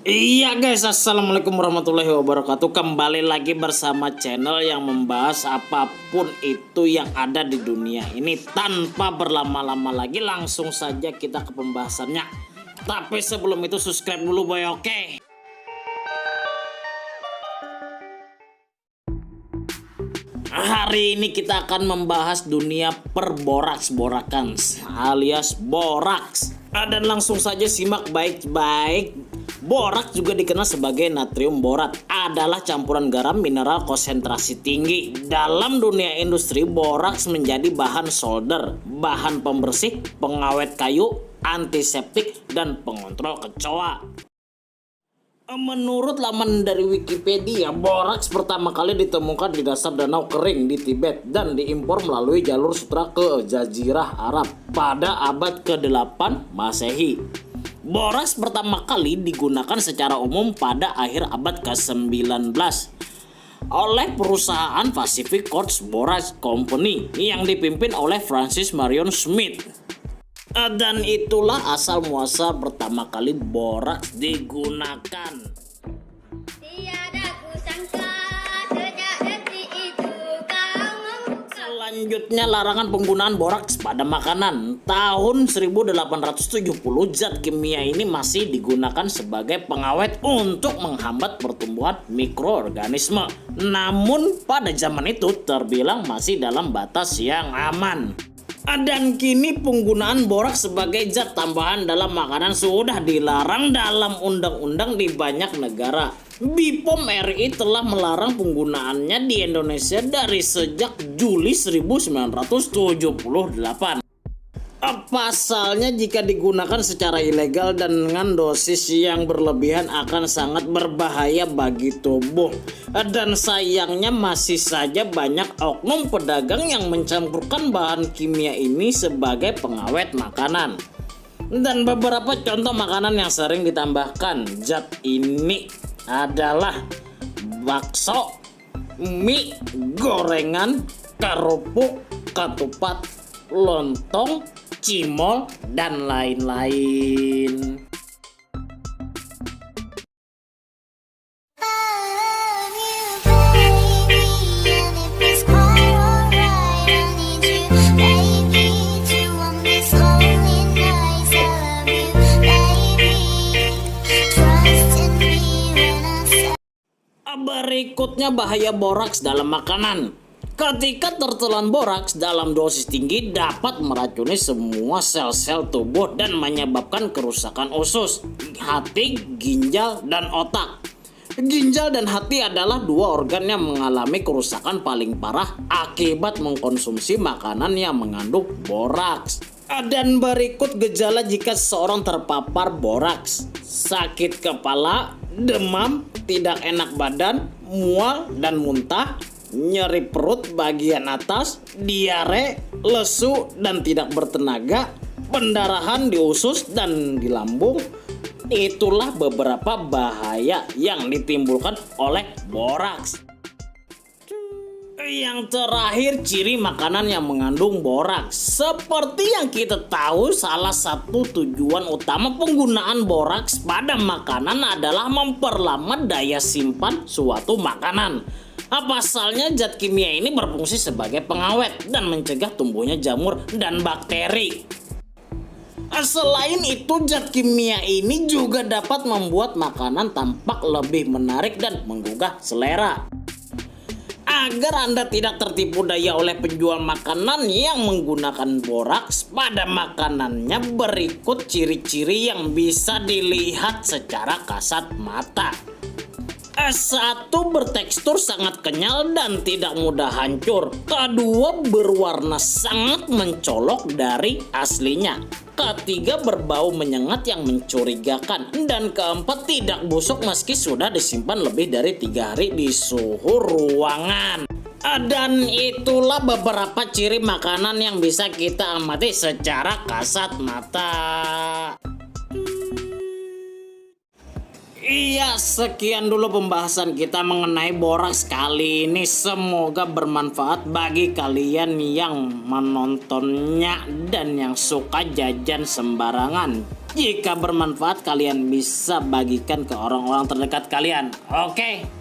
Iya guys, assalamualaikum warahmatullahi wabarakatuh. Kembali lagi bersama channel yang membahas apapun itu yang ada di dunia ini. Tanpa berlama-lama lagi, langsung saja kita ke pembahasannya. Tapi sebelum itu subscribe dulu boy, oke? Hari ini kita akan membahas dunia perboraks-borakan alias boraks. Dan langsung saja simak baik-baik. Boraks juga dikenal sebagai natrium borat, adalah campuran garam mineral konsentrasi tinggi. Dalam dunia industri, boraks menjadi bahan solder, bahan pembersih, pengawet kayu, antiseptik, dan pengontrol kecoa. Menurut laman dari Wikipedia, boraks pertama kali ditemukan di dasar danau kering di Tibet dan diimpor melalui jalur sutra ke Jazirah Arab pada abad ke-8 Masehi. Boraks pertama kali digunakan secara umum pada akhir abad ke-19 oleh perusahaan Pacific Quartz Borax Company yang dipimpin oleh Francis Marion Smith. Dan itulah asal muasal pertama kali boraks digunakan. Selanjutnya, larangan penggunaan boraks pada makanan. Tahun 1870, zat kimia ini masih digunakan sebagai pengawet untuk menghambat pertumbuhan mikroorganisme. Namun pada zaman itu terbilang masih dalam batas yang aman. Dan kini penggunaan boraks sebagai zat tambahan dalam makanan sudah dilarang dalam undang-undang di banyak negara. BPOM RI telah melarang penggunaannya di Indonesia dari sejak Juli 1978. Pasalnya, jika digunakan secara ilegal dan dengan dosis yang berlebihan akan sangat berbahaya bagi tubuh. Dan sayangnya masih saja banyak oknum pedagang yang mencampurkan bahan kimia ini sebagai pengawet makanan. Dan beberapa contoh makanan yang sering ditambahkan zat ini adalah bakso, mie, gorengan, kerupuk, ketupat, lontong, cimol, dan lain-lain. Berikutnya, bahaya boraks dalam makanan. Ketika tertelan boraks dalam dosis tinggi dapat meracuni semua sel-sel tubuh dan menyebabkan kerusakan usus, hati, ginjal, dan otak. Ginjal dan hati adalah dua organ yang mengalami kerusakan paling parah akibat mengkonsumsi makanan yang mengandung boraks. Dan berikut gejala jika seseorang terpapar boraks: sakit kepala, demam, tidak enak badan, mual dan muntah, nyeri perut bagian atas, diare, lesu dan tidak bertenaga, pendarahan di usus dan di lambung. Itulah beberapa bahaya yang ditimbulkan oleh boraks. Yang terakhir, ciri makanan yang mengandung boraks. Seperti yang kita tahu, salah satu tujuan utama penggunaan boraks pada makanan adalah memperlama daya simpan suatu makanan. Pasalnya, zat kimia ini berfungsi sebagai pengawet dan mencegah tumbuhnya jamur dan bakteri. Selain itu, zat kimia ini juga dapat membuat makanan tampak lebih menarik dan menggugah selera. Agar Anda tidak tertipu daya oleh penjual makanan yang menggunakan boraks pada makanannya, berikut ciri-ciri yang bisa dilihat secara kasat mata. 1. Bertekstur sangat kenyal dan tidak mudah hancur. 2. Berwarna sangat mencolok dari aslinya. 3. Berbau menyengat yang mencurigakan. Dan 4. Tidak busuk meski sudah disimpan lebih dari 3 hari di suhu ruangan. Dan itulah beberapa ciri makanan yang bisa kita amati secara kasat mata. Iya, sekian dulu pembahasan kita mengenai boraks kali ini. Semoga bermanfaat bagi kalian yang menontonnya dan yang suka jajan sembarangan. Jika bermanfaat, kalian bisa bagikan ke orang-orang terdekat kalian. Oke.